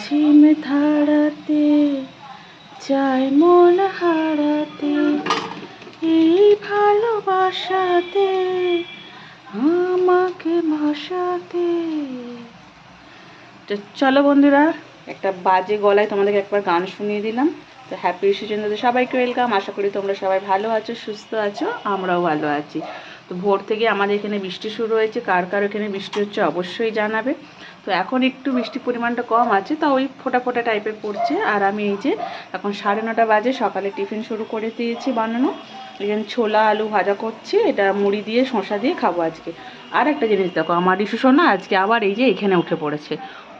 ঝিম ধারাতে চাই মন হারাতে, এই ভালোবাসাতে আমাকে ভাসাতে। তো চলো বন্ধুরা, একটা বাজে গলায় তোমাদেরকে একবার গান শুনিয়ে দিলাম। তো হ্যাপি রিসেপশনতে সবাইকে ওয়েলকাম। আশা করি তোমরা সবাই ভালো আছো, সুস্থ আছো, আমরাও ভালো আছি। তো ভোর থেকে আমাদের এখানে বৃষ্টি শুরু হয়েছে। কার কার এখানে বৃষ্টি হচ্ছে অবশ্যই জানাবে। তো এখন একটু বৃষ্টির পরিমাণটা কম আছে, তা ওই ফোঁটা ফোঁটা টাইপের পড়ছে। আর আমি এই যে এখন 9:30 বাজে, সকালে টিফিন শুরু করে দিয়েছি বানানো। এখানে ছোলা আলু ভাজা করছি, এটা মুড়ি দিয়ে শসা দিয়ে খাবো আজকে। আর একটা জিনিস দেখো, আমার ইস্যু শোনা আজকে আবার এই যে এখানে উঠে পড়েছে।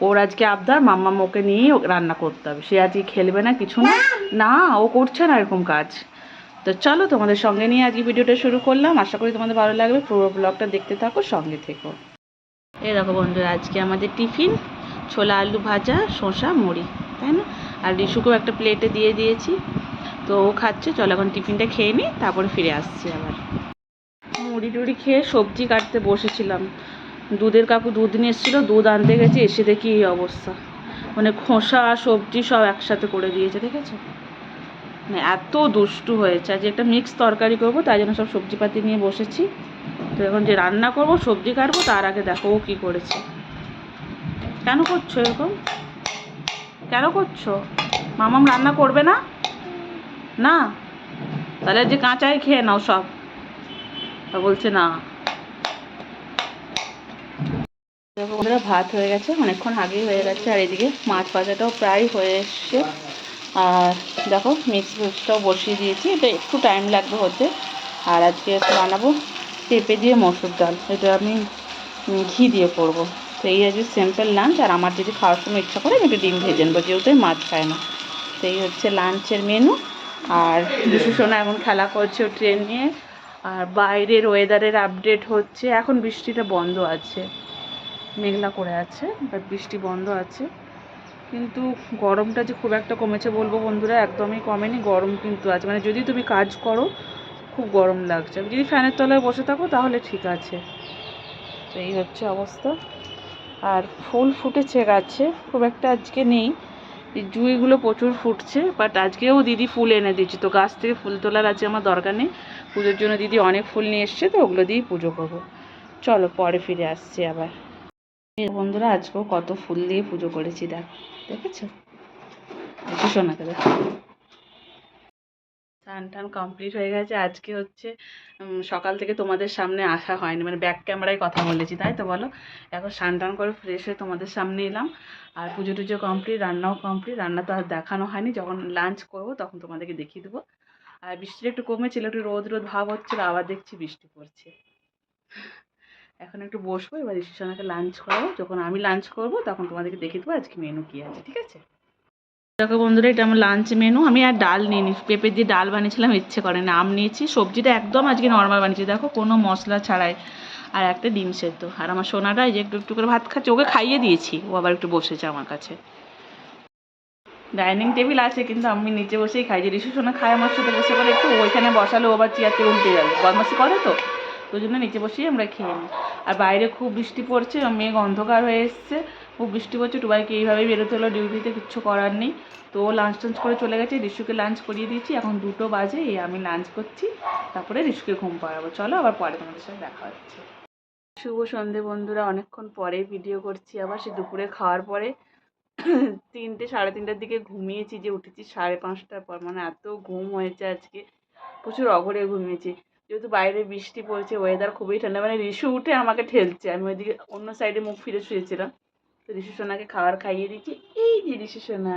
ওর আজকে আবদার মাম্মা ওকে নিয়েই রান্না করতে হবে। সে আজকে খেলবে না, কিছু না, না ও করছে না এরকম কাজ। তো চলো তোমাদের সঙ্গে নিয়ে আজকে ভিডিওটা শুরু করলাম। আশা করি তোমাদের ভালো লাগবে, পুরো ব্লগটা দেখতে থাকো, সঙ্গে থেকো। এই দেখো বন্ধুরা, আজকে আমাদের টিফিন ছোলা আলু ভাজা শসা মুড়ি, তাই না? আর রিশুকেও একটা প্লেটে দিয়ে দিয়েছি, তো ও খাচ্ছে। চলো এখন টিফিনটা খেয়ে নিই, তারপরে ফিরে আসছি আবার। মুড়ি টুড়ি খেয়ে সবজি কাটতে বসেছিলাম। দুধের কাকু দুধ নিয়ে এসেছিলো, দুধ আনতে গেছে, এসে দেখি এই অবস্থা। মানে খোসা সবজি সব একসাথে করে দিয়েছে, দেখেছো? মানে এত দুষ্টু হয়েছে। আজ একটা মিক্স তরকারি করবো, তাই জন্য সব সবজিপাতি নিয়ে বসেছি। তো এখন যে রান্না করব, সবজি কাটবো, তার আগে দেখো ও কী করেছে। কেন করছো এরকম? কেন করছো? মামাম রান্না করবে না? না, তাহলে যে কাঁচাই খেয়ে নাও সব। বলছে না। দেখো বন্ধুরা, ভাত হয়ে গেছে, অনেকক্ষণ আগেই হয়ে গেছে। আর এদিকে মাছ ভাজাটাও প্রায় হয়ে এসছে। আর দেখো মিক্স ভেজটাও বসিয়ে দিয়েছি, এটা একটু টাইম লাগবে হতে। আর আজকে বানাবো পেঁপে দিয়ে মসুর ডাল, এটা আমি ঘি দিয়ে করবো। তো এই আজকে সিম্পল লাঞ্চ। আর আমার যদি খাওয়ার সময় ইচ্ছা করে আমি একটু ডিম ভেজে নেবো, যেহেতু মাছ খায় না। তো এই হচ্ছে লাঞ্চের মেনু। আর বিশেষণা এখন খেলা করছে ও ট্রেন নিয়ে। আর বাইরের ওয়েদারের আপডেট হচ্ছে, এখন বৃষ্টিটা বন্ধ আছে, মেঘলা করে আছে, বাট বৃষ্টি বন্ধ আছে। কিন্তু গরমটা যে খুব একটা কমেছে বলবো বন্ধুরা, একদমই কমেনি। গরম কিন্তু আছে, মানে যদি তুমি কাজ করো খুব গরম লাগছে। যদি ফ্যানের তলায় বসে থাকো তাহলে ঠিক আছে। তো এই হচ্ছে অবস্থা। আর ফুল ফুটেছে গাছে, খুব একটা আজকে নেই। এই জুঁইগুলো প্রচুর ফুটছে, বাট আজকেও দিদি ফুল এনে দিচ্ছি। তো গাছ থেকে ফুল তোলার আছে আমার দরকার নেই, পুজোর জন্য দিদি অনেক ফুল নিয়ে এসছে, তো ওগুলো দিয়েই পুজো করবো। চলো পরে ফিরে আসছি আবার। বন্ধুরা, আজকেও কত ফুল দিয়ে পুজো করেছি, দেখো, দেখেছো? দেখো সোনাকে, দেখো। স্নান টান কমপ্লিট হয়ে গেছে। আজকে হচ্ছে সকাল থেকে তোমাদের সামনে আসা হয়নি, মানে ব্যাক ক্যামেরায় কথা বলেছি, তাই তো বলো। এখন স্নান টান করে ফ্রেশ হয়ে তোমাদের সামনে এলাম। আর পুজো টুজো কমপ্লিট, রান্নাও কমপ্লিট। রান্না তো আর দেখানো হয়নি, যখন লাঞ্চ করবো তখন তোমাদেরকে দেখিয়ে দেবো। আর বৃষ্টিটা একটু কমেছিল, একটু রোদ রোদ ভাব হচ্ছিলো, আবার দেখছি বৃষ্টি পড়ছে। এখন একটু বসবো, এবার ঋষিসোনাকে লাঞ্চ করাবো। যখন আমি লাঞ্চ করবো তখন তোমাদেরকে দেখিয়ে দেবো আজকে মেনু কী আছে, ঠিক আছে? দেখো বন্ধুরা, এটা আমার লাঞ্চ মেনু। আমি আর ডাল নিইনি, পেঁপে দিয়ে ডাল বানিয়েছিলাম, ইচ্ছে করে না। আম নিয়েছি, সবজিটা একদম আজকে নর্মাল বানিয়েছি, দেখো, কোনো মশলা ছাড়াই। আর একটা ডিম সেদ্ধ। আর আমার সোনাটা এই যে একটু একটু করে ভাত খাচ্ছে, ওকে খাইয়ে দিয়েছি, ও আবার একটু বসেছে আমার কাছে। ডাইনিং টেবিল আছে, কিন্তু আমি নিচে বসেই খাই। যে রিশু সোনা খায় আমার সাথে বসে, করে একটু ওইখানে বসালে ও আবার চেয়ারতে উল্টে যাবে, বদমাশি করে, তো ওই জন্য নিচে বসেই আমরা খেয়ে নিই। আর বাইরে খুব বৃষ্টি পড়ছে, মেঘ অন্ধকার হয়ে এসছে, খুব বৃষ্টি পড়ছে। টুবাইকে এইভাবেই বেরোতে হলো ডিউটিতে, কিচ্ছু করার নেই। তো ও লাঞ্চ টাঞ্চ করে চলে গেছে, রিশুকে লাঞ্চ করিয়ে দিয়েছি। এখন 2টো বাজে, এই আমি লাঞ্চ করছি, তারপরে রিশুকে ঘুম পাড়াবো। চলো আবার পরে তোমাদের সাথে দেখা হচ্ছে। শুভ সন্ধে বন্ধুরা, অনেকক্ষণ পরে ভিডিও করছি আবার। সে দুপুরে খাওয়ার পরে 3টে সাড়ে 3টার দিকে ঘুমিয়েছি, যে উঠেছি 5:30টার পর। মানে এত ঘুম হয়েছে আজকে, প্রচুর অঘরে ঘুমিয়েছি। যেহেতু বাইরে বৃষ্টি পড়ছে, ওয়েদার খুবই ঠান্ডা, মানে রিশু উঠে আমাকে ঠেলছে, আমি ওইদিকে অন্য সাইডে মুখ ফিরে শুয়েছিলাম। তো রিশু সোনাকে খাবার খাইয়ে দিচ্ছি। এই যে রিশু সোনা,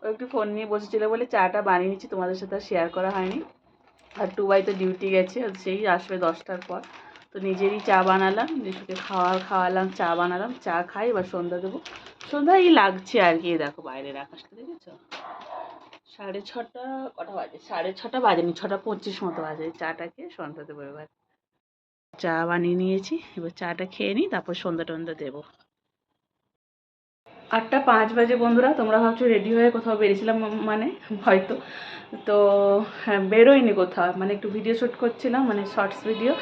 ও একটু ফোন নিয়ে বসেছিল বলে চাটা বানিয়ে নিচ্ছি, তোমাদের সাথে শেয়ার করা হয়নি। আর টুবাই তো ডিউটি গেছে, সেই আসবে 10টার পর। তো নিজেরই চা বানালাম, রিশুকে খাওয়ালাম, চা বানালাম, চা খাই, এবার সন্ধ্যা দেবো। সন্ধ্যাই লাগছে আর কি। দেখো বাইরের আকাশটা দেখেছো? 6:30, কটা বাজে? 6:30 বাজেনি, 6:25 মতো বাজে। চাটা খেয়ে সন্ধ্যা দেবো এবার। চা বানিয়ে নিয়েছি, এবার চাটা খেয়ে নিই, তারপর সন্ধ্যা টন্ধ্যা দেবো। 8:05 বাজে বন্ধুরা। তোমরা ভাবছো রেডি হয়ে কোথাও বেরিয়েছিলাম, মানে হয়তো। তো হ্যাঁ, বেরোয়নি কোথাও, মানে একটু ভিডিও শ্যুট করছিলাম, মানে শর্টস ভিডিও।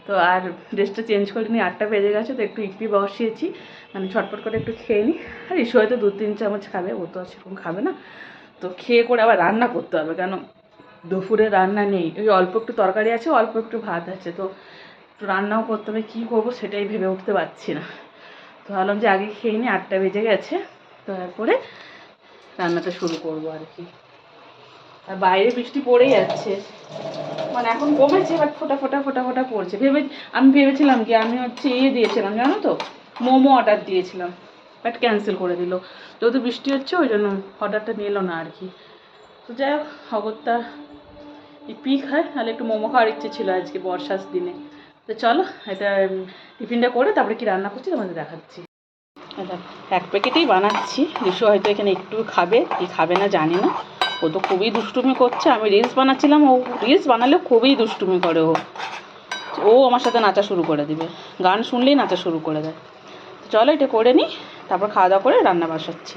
তো আর ড্রেসটা চেঞ্জ করিনি, 8টা বেজে গেছে। তো একটু ইপি বসিয়েছি, মানে ছটপট করে একটু খেয়ে নিই। আর ইস্যু হয়তো 2-3 চামচ খাবে, ও তো আর সেরকম খাবে না। তো খেয়ে করে আবার রান্না করতে হবে, কেন দুপুরে রান্না নেই। ওই অল্প একটু তরকারি আছে, অল্প একটু ভাত আছে, তো একটু রান্নাও করতে হবে। কী করবো সেটাই ভেবে উঠতে পারছি না। তো ভাবলাম যে আগে খেয়ে নিই, 8টা বেজে গেছে, তো তারপরে রান্নাটা শুরু করবো আর কি। আর বাইরে বৃষ্টি পড়েই যাচ্ছে, মানে এখন কমেছে, বাট ফোটা ফোটা ফোটা ফোটা পড়ছে। আমি ভেবেছিলাম কি, আমি হচ্ছে দিয়েছিলাম জানো তো, মোমো অর্ডার দিয়েছিলাম, বাট ক্যান্সেল করে দিল। যেহেতু বৃষ্টি হচ্ছে ওই জন্য অর্ডারটা নিল না আর কি। তো যাই হোক, অগত্যা ইপি খায়, নাহলে একটু মোমো খাওয়ার ইচ্ছে ছিল আজকে বর্ষার দিনে। তো চলো এটা টিফিনটা করে তারপরে কি রান্না করছি তোমাদের দেখাচ্ছি। এটা 1 প্যাকেটেই বানাচ্ছি। রিশু হয়তো এখানে একটু খাবে, কি খাবে না জানি না। ও তো খুবই দুষ্টুমি করছে। আমি রিলস বানাচ্ছিলাম, ও রিলস বানালেও খুবই দুষ্টুমি করে। ও আমার সাথে নাচা শুরু করে দিবে, গান শুনলেই নাচা শুরু করে দেয়। চলো এটা করে নিই, তারপর খাওয়া দাওয়া করে রান্না বসাচ্ছি।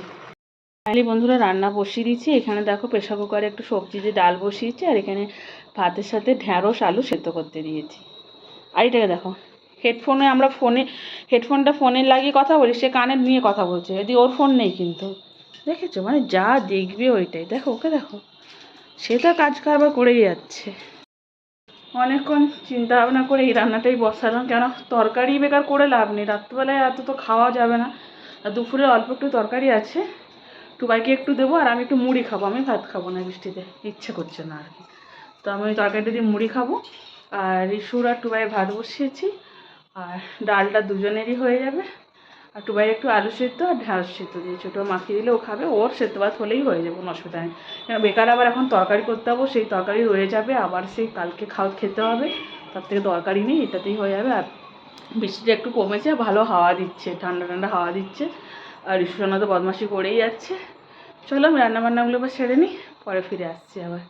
ফাইনালি বন্ধুরা রান্না বসিয়ে দিচ্ছি। এখানে দেখো প্রেসার কুকারে একটু সবজি দিয়ে ডাল বসিয়েছি, আর এখানে ভাতের সাথে ঢ্যাঁড়স আলু সেদ্ধ করতে দিয়েছি। আর এটাকে দেখো, হেডফোনটা ফোনে লাগিয়ে কথা বলি, সে কানে নিয়ে কথা বলছে, যদি ওর ফোন নেই কিন্তু। দেখেছো, মানে যা দেখবে ওইটাই। দেখো ওকে দেখো, সে তো কাজ কারবার করেই যাচ্ছে। অনেকক্ষণ চিন্তা ভাবনা করে এই রান্নাটাই বসালাম, কেন তরকারি বেকার করে লাভ নেই, রাত্রিবেলায় এত তো খাওয়া যাবে না। আর দুপুরে অল্প একটু তরকারি আছে, টুবাইকে একটু দেবো, আর আমি একটু মুড়ি খাবো। আমি ভাত খাবো না, বৃষ্টিতে ইচ্ছে করছে না আর কি। তো আমি ওই তরকারিটা দিয়ে মুড়ি খাবো। আর রিশুর আর টুবাইয়ের ভাত বসিয়েছি, আর ডালটা দুজনেরই হয়ে যাবে। আর টুবাই একটু আলু সেদ্ধ আর ঢ্যাঁড়স সেদ্ধ দিয়েছি, ওটা মাখিয়ে দিলে ও খাবে। ওর সেদ্ধ ভাত হলেই হয়ে যাবে, কোনো অসুবিধা নেই। কেন বেকার আবার এখন তরকারি করতে হবো, সেই তরকারি রয়ে যাবে, আবার সেই কালকে খেতে হবে। তার থেকে দরকারি নেই, এটাতেই হয়ে যাবে। আর বৃষ্টিটা একটু কমেছে, ভালো হাওয়া দিচ্ছে, ঠান্ডা ঠান্ডা হাওয়া দিচ্ছে। আর রিশুসোনা তো বদমাশি করেই যাচ্ছে। চলো আমি রান্নাবান্নাগুলো এবার সেরে নিই, পরে ফিরে আসছি আবার।